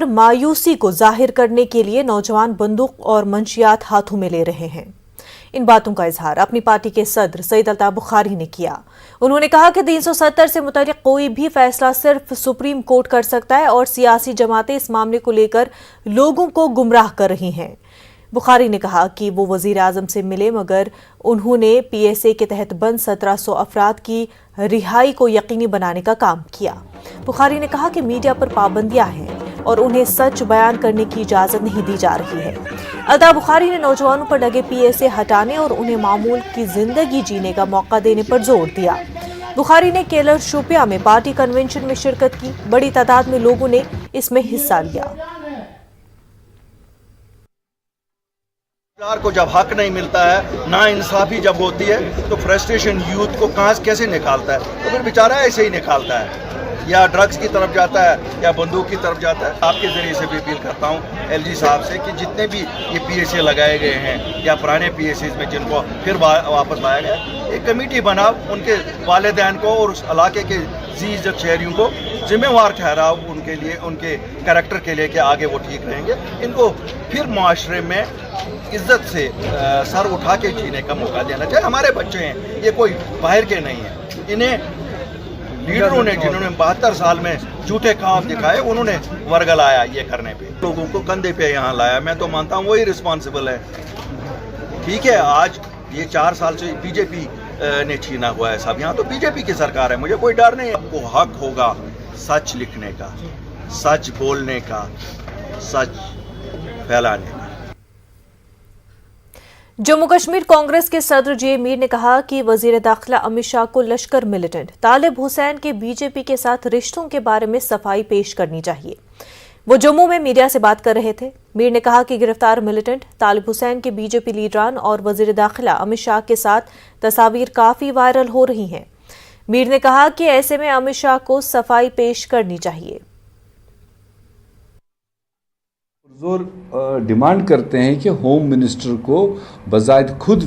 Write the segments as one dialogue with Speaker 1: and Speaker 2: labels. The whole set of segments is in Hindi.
Speaker 1: मायूसी को जाहिर करने के लिए नौजवान बंदूक और मंशियात हाथों में ले रहे हैं। इन बातों का इजहार अपनी पार्टी के सदर सईद अल्ताफ बुखारी ने किया। उन्होंने कहा कि 370 से मुतल्लिक कोई भी फैसला सिर्फ सुप्रीम कोर्ट कर सकता है और सियासी जमातें इस मामले को लेकर लोगों को गुमराह कर रही हैं। बुखारी ने कहा कि वो वजीर आजम से मिले मगर उन्होंने PSA के तहत बंद 1700 अफराद की रिहाई को यकीनी बनाने का काम किया। बुखारी ने कहा कि मीडिया पर पाबंदियां हैं और उन्हें सच बयान करने की इजाजत नहीं दी जा रही है। अल्ताफ बुखारी ने नौजवानों पर लगे PSA हटाने और उन्हें मामूल की जिंदगी जीने का मौका देने पर जोर दिया। बुखारी ने केलर शोपिया में पार्टी कन्वेंशन में शिरकत की। बड़ी तादाद में लोगों ने इसमें हिस्सा लिया।
Speaker 2: को जब हक नहीं मिलता है, ना इंसाफी जब होती है, तो फ्रस्ट्रेशन यूथ को कहाँ कैसे निकालता है? तो फिर बेचारा ऐसे ही निकालता है, या ड्रग्स की तरफ जाता है या बंदूक की तरफ जाता है। आपके ज़रिए से भी अपील करता हूँ LG साहब से कि जितने भी ये PSA लगाए गए हैं या पुराने PSAs में जिनको फिर वापस लाया गया, एक कमेटी बनाओ, उनके वालिदैन को और उस इलाके के इज़्ज़त शहरियों को जिम्मेवार ठहराओ, उनके लिए, उनके कैरेक्टर के लिए कि आगे वो ठीक रहेंगे। इनको फिर माशरे में इज्जत से सर उठा के जीने का मौका देना चाहिए। हमारे बच्चे हैं, ये कोई बाहर के नहीं है। इन्हें लीडरों ने, जिन्होंने 72 साल में झूठे ख्वाब दिखाए, उन्होंने वर्गलाया ये करने पे, लोगों को कंधे पे यहाँ लाया। मैं तो मानता हूँ वही रिस्पॉन्सिबल है। ठीक है, आज ये 4 साल से बीजेपी ने छीना हुआ है सब। यहाँ तो बीजेपी की सरकार है, मुझे कोई डर नहीं। आपको हक होगा सच लिखने का, सच बोलने का, सच फैलाने का।
Speaker 1: जम्मू कश्मीर कांग्रेस के सदर जे मीर ने कहा कि वजीर दाखिला अमित शाह को लश्कर मिलिटेंट तालिब हुसैन के बीजेपी के साथ रिश्तों के बारे में सफाई पेश करनी चाहिए। वो जम्मू में मीडिया से बात कर रहे थे। मीर ने कहा कि गिरफ्तार मिलिटेंट तालिब हुसैन के बीजेपी लीडरान और वजीर दाखिला अमित शाह के साथ तस्वीर काफी वायरल हो रही हैं। मीर ने कहा कि ऐसे में अमित शाह को सफाई पेश करनी चाहिए।
Speaker 3: जोर डिमांड करते हैं कि होम मिनिस्टर को बजाय खुद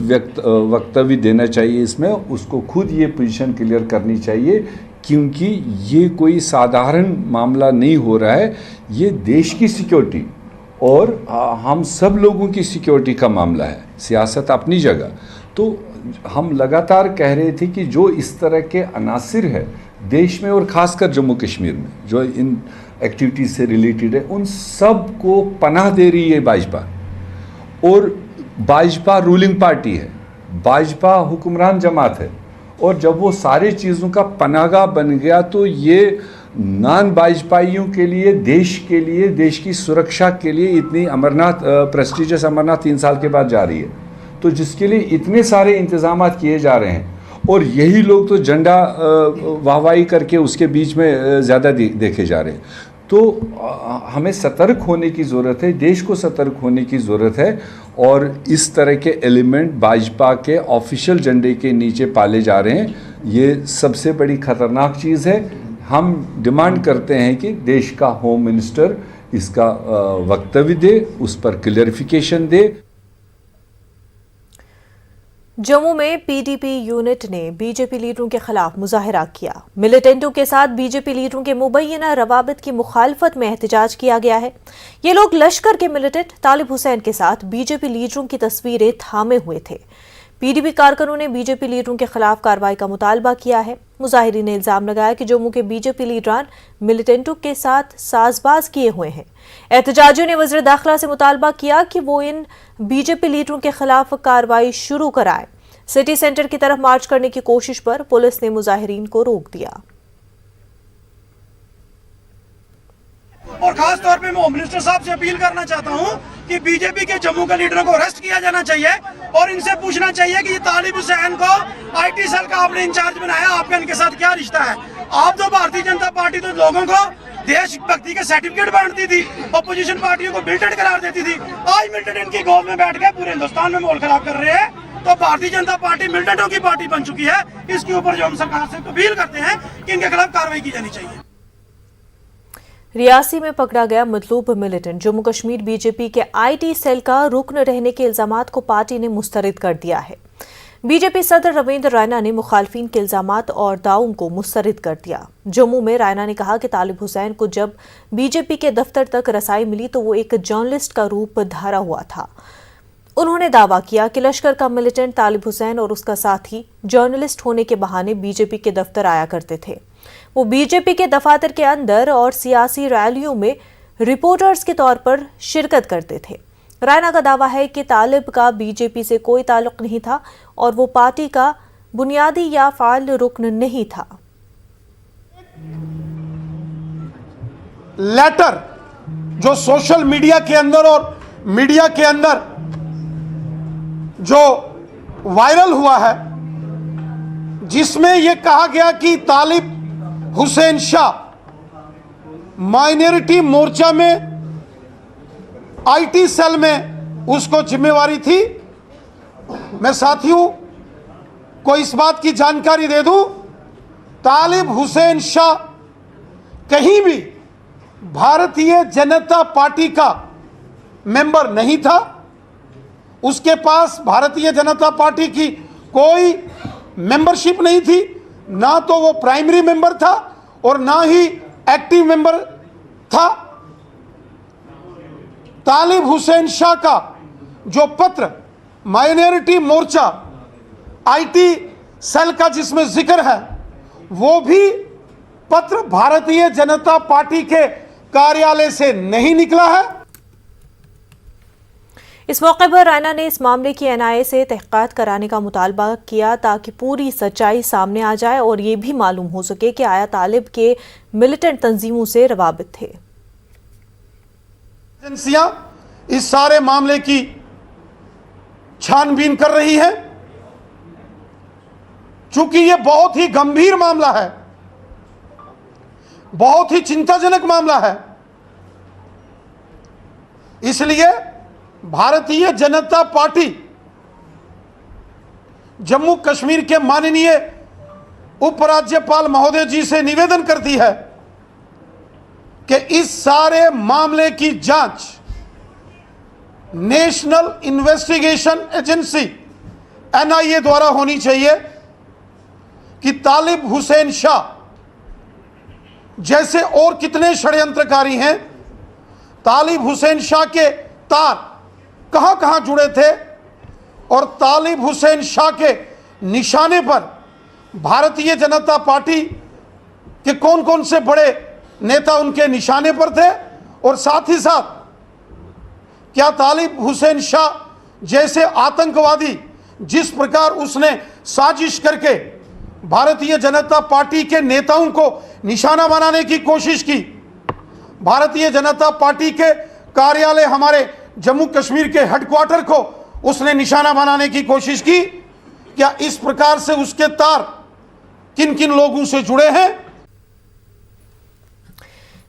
Speaker 3: वक्तव्य देना चाहिए, इसमें उसको खुद ये पोजीशन क्लियर करनी चाहिए, क्योंकि ये कोई साधारण मामला नहीं हो रहा है। ये देश की सिक्योरिटी और हम सब लोगों की सिक्योरिटी का मामला है। सियासत अपनी जगह, तो हम लगातार कह रहे थे कि जो इस तरह के अनासिर है देश में और ख़ासकर जम्मू कश्मीर में जो इन एक्टिविटीज़ से रिलेटेड है, उन सब को पनाह दे रही है भाजपा। और भाजपा रूलिंग पार्टी है, भाजपा हुक्मरान जमात है, और जब वो सारी चीज़ों का पनाहगाह बन गया तो ये नॉन भाजपाइयों के लिए, देश की सुरक्षा के लिए इतनी प्रेस्टिजियस अमरनाथ 3 साल के बाद जा रही है, तो जिसके लिए इतने सारे इंतजाम किए जा रहे हैं, और यही लोग तो झंडा वाहवाही करके उसके बीच में ज़्यादा देखे जा रहे हैं। तो हमें सतर्क होने की ज़रूरत है, देश को सतर्क होने की ज़रूरत है, और इस तरह के एलिमेंट भाजपा के ऑफिशियल झंडे के नीचे पाले जा रहे हैं। ये सबसे बड़ी ख़तरनाक चीज़ है। हम डिमांड करते हैं कि देश का होम मिनिस्टर इसका वक्तव्य दे, उस पर क्लियरिफिकेशन दे।
Speaker 1: जम्मू में PDP यूनिट ने बीजेपी लीडरों के खिलाफ मुजाहरा किया। मिलिटेंटों के साथ बीजेपी लीडरों के मुबैना रवाबित की मुखालफत में एहतजाज किया गया है। ये लोग लश्कर के मिलिटेंट तालिब हुसैन के साथ बीजेपी लीडरों की तस्वीरें थामे हुए थे। PDP कारकुनों ने बीजेपी लीडरों के खिलाफ कार्रवाई का मुतालबा किया है। मुजाहिरीन ने इल्जाम लगाया कि जम्मू के बीजेपी लीडरान मिलिटेंटों के साथ साजबाज किए हुए हैं। एहतजाजियों ने वज़ीर दाखिला से मुतालबा किया कि वो इन बीजेपी लीडरों के खिलाफ कार्रवाई शुरू कराए। सिटी सेंटर की तरफ मार्च करने की कोशिश पर पुलिस ने मुजाहिरीन को रोक दिया।
Speaker 4: और खास तौर पे मैं होम मिनिस्टर साहब से अपील करना चाहता हूं कि बीजेपी के जम्मू के लीडरों को अरेस्ट किया जाना चाहिए और इनसे पूछना चाहिए कि ये तालिब हुसैन को IT सेल का आपने इंचार्ज बनाया, आपका इनके साथ क्या रिश्ता है? आप तो भारतीय जनता पार्टी तो लोगों को देशभक्ति के सर्टिफिकेट बांटती थी, अपोजिशन पार्टियों को मिलिटेंट करार देती थी। आज मिलिटेंट इनकी गोद में बैठ के पूरे हिंदुस्तान में माहौल खराब कर रहे हैं। तो भारतीय जनता पार्टी मिलिटेंटों की पार्टी बन चुकी है। इसके ऊपर जो हम सरकार से अपील करते हैं कि इनके खिलाफ कार्रवाई की जानी चाहिए।
Speaker 1: रियासी में पकड़ा गया मतलूब मिलिटेंट जम्मू कश्मीर बीजेपी के IT सेल का रुकन रहने के इल्जामात को पार्टी ने मुस्तरद कर दिया है। बीजेपी सदर रविंद्र रैना ने मुखालफिन के इल्जामात और दावों को मुस्तरद कर दिया। जम्मू में रैना ने कहा कि तालिब हुसैन को जब बीजेपी के दफ्तर तक रसाई मिली तो वो एक जर्नलिस्ट का रूप धारा हुआ था। उन्होंने दावा किया कि लश्कर का मिलिटेंट तालिब हुसैन और उसका साथी जर्नलिस्ट होने के बहाने बीजेपी के दफ्तर आया करते थे। वो बीजेपी के दफातर के अंदर और सियासी रैलियों में रिपोर्टर्स के तौर पर शिरकत करते थे। रैना का दावा है कि तालिब का बीजेपी से कोई ताल्लुक नहीं था और वो पार्टी का बुनियादी या फाल रुकन नहीं था।
Speaker 4: लेटर जो सोशल मीडिया के अंदर और मीडिया के अंदर जो वायरल हुआ है, जिसमें यह कहा गया कि तालिब हुसैन शाह माइनॉरिटी मोर्चा में आईटी सेल में उसको जिम्मेवारी थी। मैं साथियों को इस बात की जानकारी दे दूं, तालिब हुसैन शाह कहीं भी भारतीय जनता पार्टी का मेंबर नहीं था। उसके पास भारतीय जनता पार्टी की कोई मेंबरशिप नहीं थी, ना तो वो प्राइमरी मेंबर था और ना ही एक्टिव मेंबर था। तालिब हुसैन शाह का जो पत्र माइनॉरिटी मोर्चा आईटी सेल का जिसमें जिक्र है, वो भी पत्र भारतीय जनता पार्टी के कार्यालय से नहीं निकला है।
Speaker 1: इस मौके पर रैना ने इस मामले की एनआईए से तहकीकात कराने का मुतालबा किया ताकि पूरी सच्चाई सामने आ जाए और ये भी मालूम हो सके कि आया तालिब के मिलिटेंट तंजीमों से रवाबित थे।
Speaker 4: एजेंसियां इस सारे मामले की छानबीन कर रही है। चूंकि यह बहुत ही गंभीर मामला है, बहुत ही चिंताजनक मामला है, इसलिए भारतीय जनता पार्टी जम्मू कश्मीर के माननीय उपराज्यपाल महोदय जी से निवेदन करती है कि इस सारे मामले की जांच नेशनल इन्वेस्टिगेशन एजेंसी एनआईए द्वारा होनी चाहिए कि तालिब हुसैन शाह जैसे और कितने षड्यंत्रकारी हैं, तालिब हुसैन शाह के तार कहां कहां जुड़े थे और तालिब हुसैन शाह के निशाने पर भारतीय जनता पार्टी के कौन कौन से बड़े नेता उनके निशाने पर थे, और साथ ही साथ क्या तालिब हुसैन शाह जैसे आतंकवादी जिस प्रकार उसने साजिश करके भारतीय जनता पार्टी के नेताओं को निशाना बनाने की कोशिश की, भारतीय जनता पार्टी के कार्यालय हमारे जम्मू कश्मीर के हेडक्वार्टर को उसने निशाना बनाने की कोशिश की, क्या इस प्रकार से उसके तार किन किन लोगों से जुड़े हैं?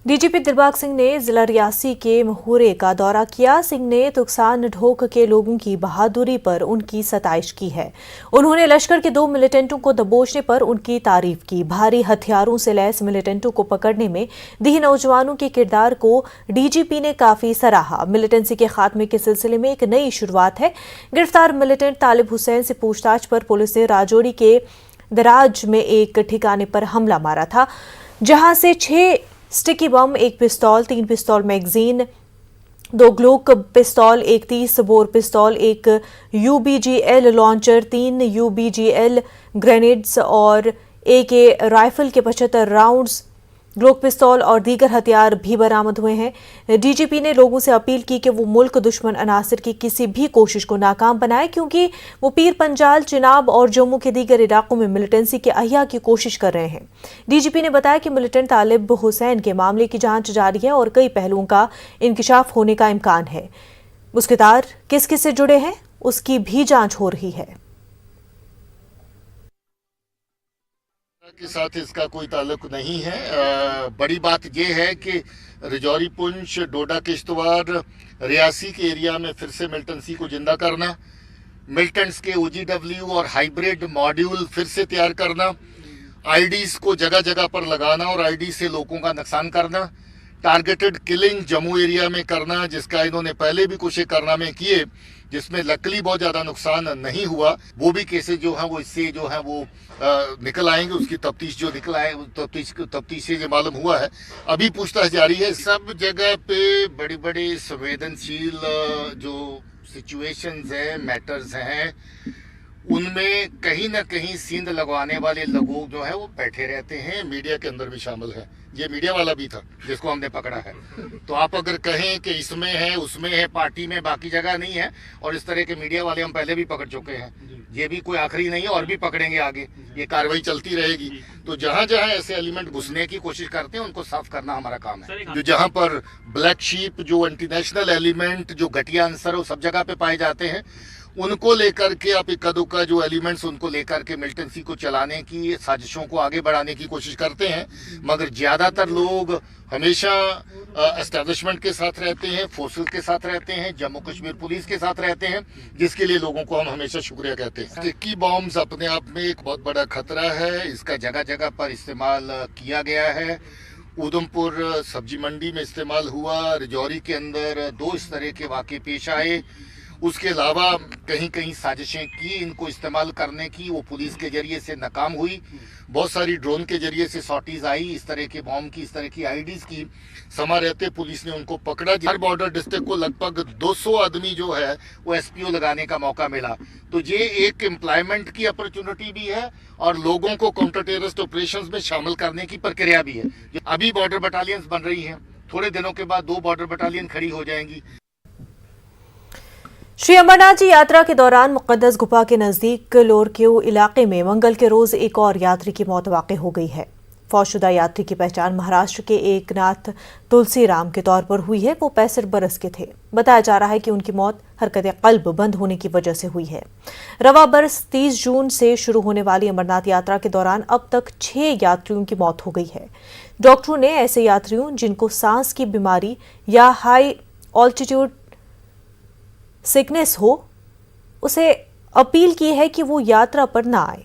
Speaker 1: डीजीपी दिलबाग सिंह ने जिला रियासी के महुरे का दौरा किया। सिंह ने तुकसान ढोक के लोगों की बहादुरी पर उनकी सताइश की है। उन्होंने लश्कर के 2 मिलिटेंटों को दबोचने पर उनकी तारीफ की। भारी हथियारों से लैस मिलिटेंटों को पकड़ने में दीह नौजवानों के किरदार को डीजीपी ने काफी सराहा। मिलिटेंसी के खात्मे के सिलसिले में एक नई शुरुआत है। गिरफ्तार मिलिटेंट तालिब हुसैन से पूछताछ पर पुलिस ने राजौरी के दराज में एक ठिकाने पर हमला मारा था, जहां से 6 स्टिकी बम, 1 पिस्तौल, 3 पिस्तौल मैगजीन, 2 ग्लोक पिस्तौल, 1 30 बोर पिस्तौल, 1 यूबीजीएल लॉन्चर, 3 यूबीजीएल ग्रेनेड्स और AK राइफल के 75 राउंड्स, ग्लोक पिस्तौल और दीगर हथियार भी बरामद हुए हैं। डीजीपी ने लोगों से अपील की कि वो मुल्क दुश्मन अनासर की किसी भी कोशिश को नाकाम बनाए, क्योंकि वो पीर पंजाल, चिनाब और जम्मू के दीगर इलाकों में मिलिटेंसी के अहिया की कोशिश कर रहे हैं। डीजीपी ने बताया कि मिलिटेंट तालिब हुसैन के मामले की जांच जारी है और कई पहलुओं का इंकिशाफ होने का इम्कान है। उसके तार किस किस से जुड़े हैं उसकी भी जांच हो रही है।
Speaker 5: के साथ इसका कोई ताल्लुक नहीं है। बड़ी बात यह है कि रजौरी, पुंछ, डोडा, किश्तवाड़, रियासी के एरिया में फिर से मिलिटेंसी को जिंदा करना, मिलिटेंट्स के OGW और हाइब्रिड मॉड्यूल फिर से तैयार करना, आईडीज को जगह जगह पर लगाना और आईडी से लोगों का नुकसान करना, टारगेटेड किलिंग जम्मू एरिया में करना, जिसका इन्होंने पहले भी कुछ कारनामे किए जिसमें लकली बहुत ज्यादा नुकसान नहीं हुआ, वो भी केसेस जो है वो इससे जो है वो निकल आएंगे। उसकी तफ्तीश जो निकल आए, तफ्तीश से जो मालूम हुआ है, अभी पूछताछ जारी है। सब जगह पे बड़ी बड़ी संवेदनशील जो सिचुएशंस हैं, मैटर्स हैं, उनमें कहीं ना कहीं सींध लगवाने वाले लोग जो है वो बैठे रहते हैं। मीडिया के अंदर भी शामिल है, ये मीडिया वाला भी था जिसको हमने पकड़ा है। तो आप अगर कहें कि इसमें है, उसमें है, पार्टी में, बाकी जगह नहीं है, और इस तरह के मीडिया वाले हम पहले भी पकड़ चुके हैं, ये भी कोई आखिरी नहीं है, और भी पकड़ेंगे आगे, ये कार्रवाई चलती रहेगी। तो जहां जहां ऐसे एलिमेंट घुसने की कोशिश करते हैं उनको साफ करना हमारा काम है। जो जहां पर ब्लैक शीप, जो एंटी नेशनल एलिमेंट, जो घटिया अंसर वो सब जगह पे पाए जाते हैं, उनको लेकर के आप इक्का दुक्का जो एलिमेंट्स उनको लेकर के मिलिटेंसी को चलाने की, साजिशों को आगे बढ़ाने की कोशिश करते हैं। मगर ज्यादातर लोग हमेशा एस्टेब्लिशमेंट के साथ रहते हैं, फोर्सेस के साथ रहते हैं, जम्मू कश्मीर पुलिस के साथ रहते हैं, जिसके लिए लोगों को हम हमेशा शुक्रिया कहते हैं। स्टिकी बॉम्ब्स अपने आप में एक बहुत बड़ा खतरा है, इसका जगह जगह पर इस्तेमाल किया गया है। उधमपुर सब्जी मंडी में इस्तेमाल हुआ, राजौरी के अंदर 2 इस तरह के वाक़े पेश आए। उसके अलावा कहीं कहीं साजिशें की इनको इस्तेमाल करने की, वो पुलिस के जरिए से नाकाम हुई। बहुत सारी ड्रोन के जरिए से सॉटीज आई इस तरह के बॉम्ब की, इस तरह की आईडीज की। समय रहते पुलिस ने उनको पकड़ा। हर बॉर्डर डिस्ट्रिक्ट को लगभग 200 आदमी जो है वो एसपीओ लगाने का मौका मिला। तो ये एक एम्प्लॉयमेंट की अपॉर्चुनिटी भी है और लोगों को काउंटर टेररिस्ट ऑपरेशंस में शामिल करने की प्रक्रिया भी है। अभी बॉर्डर बटालियंस बन रही हैं, थोड़े दिनों के बाद 2 बॉर्डर बटालियन खड़ी हो जाएंगी।
Speaker 1: श्री अमरनाथ जी यात्रा के दौरान मुक़द्दस गुफा के नजदीक लोरक्यू इलाके में मंगल के रोज एक और यात्री की मौत वाक़ई हो गई है। फौशुदा यात्री की पहचान महाराष्ट्र के एकनाथ तुलसीराम के तौर पर हुई है। वो 65 बरस के थे। बताया जा रहा है कि उनकी मौत हरकत क़ल्ब बंद होने की वजह से हुई है। रवा बरस 30 जून से शुरू होने वाली अमरनाथ यात्रा के दौरान अब तक 6 यात्रियों की मौत हो गई है। डॉक्टरों ने ऐसे यात्रियों जिनको सांस की बीमारी या हाई ऑल्टीट्यूड सिकनेस हो, उसे अपील की है कि वो यात्रा पर ना आए।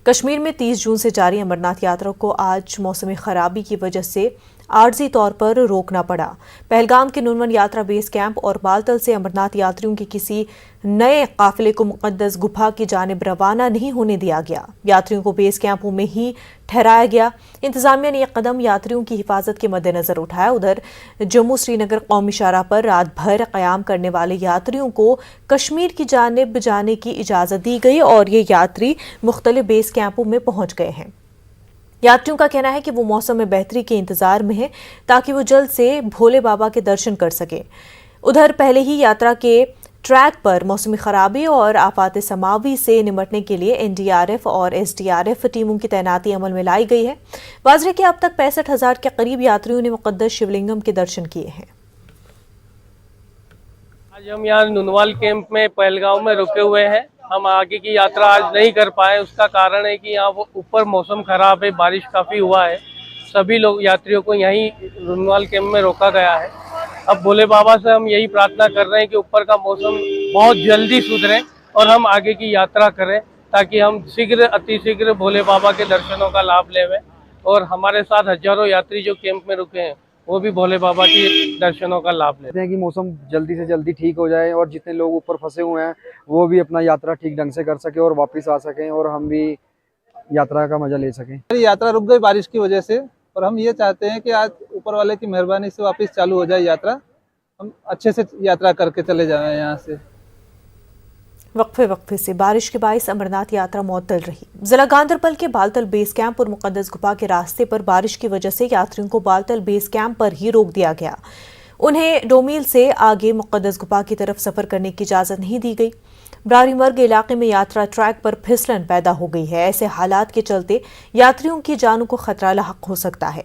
Speaker 1: कश्मीर में 30 जून से जारी अमरनाथ यात्रा को आज मौसमी खराबी की वजह से आर्जी तौर पर रोकना पड़ा। पहलगाम के नुनवन यात्रा बेस कैंप और बालतल से अमरनाथ यात्रियों के किसी नए काफिले को मुक़द्दस गुफा की जानिब रवाना नहीं होने दिया गया। यात्रियों को बेस कैंपों में ही ठहराया गया। इंतजामिया ने यह कदम यात्रियों की हिफाजत के मद्देनजर उठाया। उधर जम्मू श्रीनगर कौमी शाहराह पर रात भर क़याम करने वाले यात्रियों को कश्मीर की जानिब जाने की इजाज़त दी गई और ये यात्री मुख्तलिफ बेस कैंपों में पहुंच गए हैं। यात्रियों का कहना है कि वो मौसम में बेहतरी के इंतजार में है ताकि वो जल्द से भोले बाबा के दर्शन कर सके। उधर पहले ही यात्रा के ट्रैक पर मौसमी खराबी और आफात समावी से निपटने के लिए एनडीआरएफ और एसडीआरएफ टीमों की तैनाती अमल में लाई गई है। वाज़ेह कि अब तक 65,000 के करीब यात्रियों ने मुक़द्दस शिवलिंगम के दर्शन किए हैं।
Speaker 6: आज हम यहाँ नुनवाल कैंप में पहलगाम में रुके हुए हैं। हम आगे की यात्रा आज नहीं कर पाए। उसका कारण है कि यहाँ ऊपर मौसम खराब है, बारिश काफ़ी हुआ है। सभी लोग यात्रियों को यहीं नुनवाल कैंप में रोका गया है। अब भोले बाबा से हम यही प्रार्थना कर रहे हैं कि ऊपर का मौसम बहुत जल्दी सुधरे और हम आगे की यात्रा करें ताकि हम अतिशीघ्र भोले बाबा के दर्शनों का लाभ लें। और हमारे साथ हजारों यात्री जो कैंप में रुके हैं वो भी भोले बाबा के दर्शनों का लाभ लेते
Speaker 7: हैं कि मौसम जल्दी से जल्दी ठीक हो जाए और जितने लोग ऊपर फंसे हुए हैं वो भी अपना यात्रा ठीक ढंग से कर सके और वापस आ सकें और हम भी यात्रा का मजा ले सकें।
Speaker 8: यात्रा रुक गई बारिश की वजह से और हम ये चाहते हैं कि आज ऊपर वाले की मेहरबानी से वापस चालू हो जाए यात्रा। हम अच्छे से यात्रा करके चले जाएं यहाँ से।
Speaker 1: वक्फे से बारिश के बाइस अमरनाथ यात्रा मुअत्तल रही। जिला गांधरबल के बालतल बेस कैंप और मुक़द्दस गुफा के रास्ते पर बारिश की वजह से यात्रियों को बालतल बेस कैंप पर ही रोक दिया गया। उन्हें डोमील से आगे मुक़द्दस गुफा की तरफ सफर करने की इजाजत नहीं दी गई। ब्रारीमर्ग इलाके में यात्रा ट्रैक पर फिसलन पैदा हो गई है। ऐसे हालात के चलते यात्रियों की जानों को खतरा लाहक हो सकता है।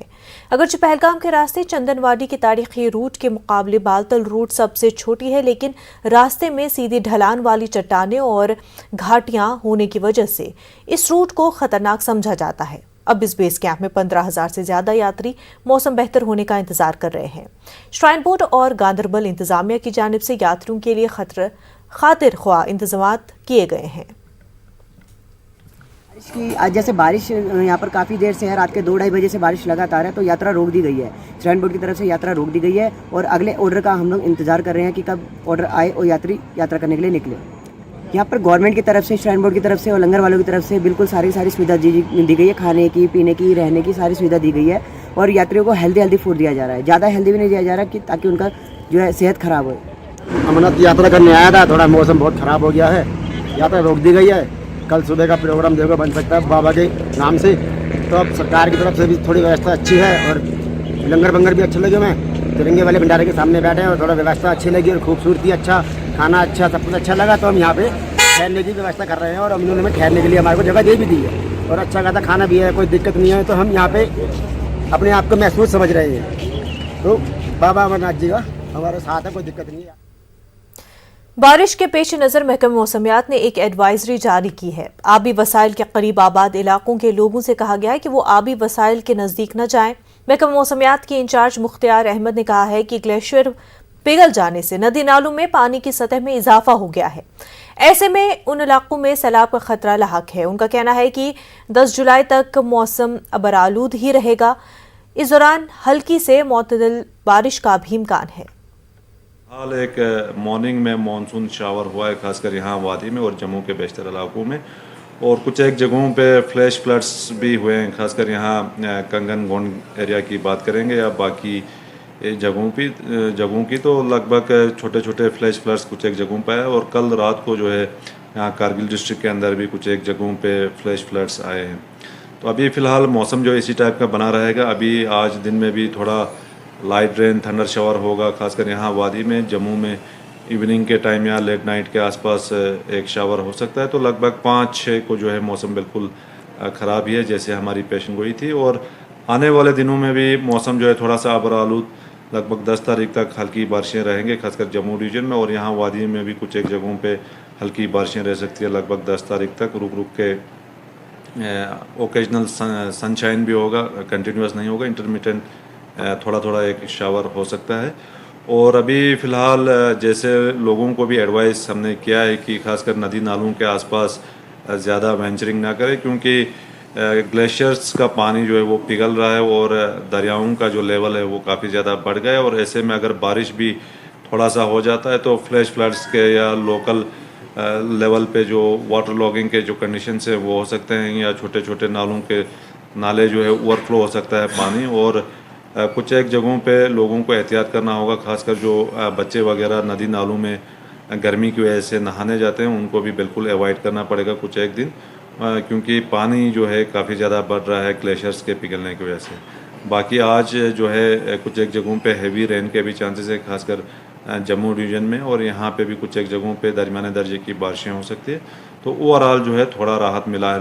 Speaker 1: अगरचे पहलगाम के रास्ते चंदनवाड़ी के तारीखी रूट के मुकाबले बालतल रूट सबसे छोटी है, लेकिन रास्ते में सीधी ढलान वाली चट्टानें और घाटियां होने की वजह से इस रूट को खतरनाक समझा जाता है। अब इस बेस कैंप में 15,000 से ज्यादा यात्री मौसम बेहतर होने का इंतजार कर रहे हैं। श्राइन बोर्ड और गांधरबल इंतजामिया की जानिब से यात्रियों के लिए खातिर ख्वाह इंतजामात किए गए हैं।
Speaker 9: आज जैसे बारिश यहाँ पर काफ़ी देर से है, रात के 2-2:30 बजे से बारिश लगातार है, तो यात्रा रोक दी गई है। श्राइन बोर्ड की तरफ से यात्रा रोक दी गई है और अगले ऑर्डर का हम लोग इंतजार कर रहे हैं कि कब ऑर्डर आए और यात्री यात्रा करने के लिए निकले। यहाँ पर गवर्नमेंट की तरफ से, श्राइन बोर्ड की तरफ से और लंगर वालों की तरफ से बिल्कुल सारी सुविधा दी गई है। खाने की, पीने की, रहने की सारी सुविधा दी गई है और यात्रियों को हेल्दी फूड दिया जा रहा है। ज़्यादा हेल्दी भी नहीं दिया जा रहा कि ताकि उनका जो है सेहत खराब हो।
Speaker 10: अमरनाथ यात्रा करने आया था, थोड़ा मौसम बहुत ख़राब हो गया है, यात्रा रोक दी गई है। कल सुबह का प्रोग्राम देखो बन सकता है बाबा के नाम से, तो अब सरकार की तरफ से भी थोड़ी व्यवस्था अच्छी है और लंगर बंगर भी अच्छे लगे हुए हैं। तिरंगे वाले भंडारे के सामने बैठे हैं और थोड़ा व्यवस्था अच्छी लगी और खूबसूरती अच्छा, खाना अच्छा, सब कुछ अच्छा लगा। तो हम यहाँ पे ठहरने की व्यवस्था कर रहे हैं और इन्होंने हमें ठहरने के लिए हमारे को जगह दे भी दी है और अच्छा खासा खाना भी है, कोई दिक्कत नहीं है। तो हम यहाँ पे अपने आप को महसूस समझ रहे हैं। तो बाबा अमरनाथ जी का हमारे साथ है, कोई दिक्कत नहीं है।
Speaker 1: बारिश के पेश नज़र महकमा मौसमियात ने एक एडवाइजरी जारी की है। आबी वसाइल के करीब आबाद इलाकों के लोगों से कहा गया है कि वो आबी वसाइल के नज़दीक न जाएं। महकमा मौसमियात के इंचार्ज मुख्तियार अहमद ने कहा है कि ग्लेशियर पिघल जाने से नदी नालों में पानी की सतह में इजाफा हो गया है। ऐसे में उन इलाकों में सैलाब का खतरा लाहक है। उनका कहना है कि 10 जुलाई तक मौसम अबरालूद ही रहेगा। इस दौरान हल्की से मुतदल बारिश का भी इम्कान है।
Speaker 11: हाल एक मॉर्निंग में मानसून शावर हुआ है, खासकर यहाँ वादी में और जम्मू के बेशतर इलाकों में, और कुछ एक जगहों पे फ्लैश फ्लड्स भी हुए हैं। खासकर यहाँ कंगन गोंड एरिया की बात करेंगे या बाकी जगहों की तो लगभग छोटे छोटे फ्लैश फ्लड्स कुछ एक जगहों पे है। और कल रात को जो है यहाँ कारगिल डिस्ट्रिक्ट के अंदर भी कुछ एक जगहों पे फ्लैश फ्लड्स आए हैं। तो अभी फ़िलहाल मौसम जो इसी टाइप का बना रहेगा। अभी आज दिन में भी थोड़ा लाइट रेन, थंडर शावर होगा, खासकर यहाँ वादी में। जम्मू में इवनिंग के टाइम या लेट नाइट के आसपास एक शावर हो सकता है। तो लगभग 5-6 को जो है मौसम बिल्कुल ख़राब ही है, जैसे हमारी पेशन गोई थी। और आने वाले दिनों में भी मौसम जो है थोड़ा सा अबरालूद, लगभग 10 तारीख तक हल्की बारिशें रहेंगे, खासकर जम्मू रीजन में। और यहाँ वादी में भी कुछ एक जगहों पे हल्की बारिशें रह सकती है लगभग 10 तारीख तक। रुक रुक के ओकेजनल सनशाइन भी होगा, कंटिन्यूस नहीं होगा, इंटरमिटेंट थोड़ा थोड़ा एक शावर हो सकता है। और अभी फ़िलहाल जैसे लोगों को भी एडवाइस हमने किया है कि खासकर नदी नालों के आसपास ज़्यादा वेंचरिंग ना करें, क्योंकि ग्लेशियर्स का पानी जो है वो पिघल रहा है और दरियाओं का जो लेवल है वो काफ़ी ज़्यादा बढ़ गया है। और ऐसे में अगर बारिश भी थोड़ा सा हो जाता है तो फ्लैश फ्लड्स के या लोकल लेवल पे जो वाटर लॉगिंग के जो कंडीशंस है वो हो सकते हैं, या छोटे छोटे नाले जो है ओवरफ्लो हो सकता है पानी। और कुछ एक जगहों पे लोगों को एहतियात करना होगा, खासकर जो बच्चे वगैरह नदी नालों में गर्मी की वजह से नहाने जाते हैं उनको भी बिल्कुल अवॉइड करना पड़ेगा कुछ एक दिन, क्योंकि पानी जो है काफ़ी ज़्यादा बढ़ रहा है ग्लेशियर्स के पिघलने की वजह से। बाकी आज जो है कुछ एक जगहों पे हेवी रेन के भी चांसेस है, खासकर जम्मू रीजन में। और यहाँ पे भी कुछ एक जगहों पे दरमियाने दर्जे की बारिशें हो सकती है। तो ओवरऑल जो है थोड़ा राहत मिला है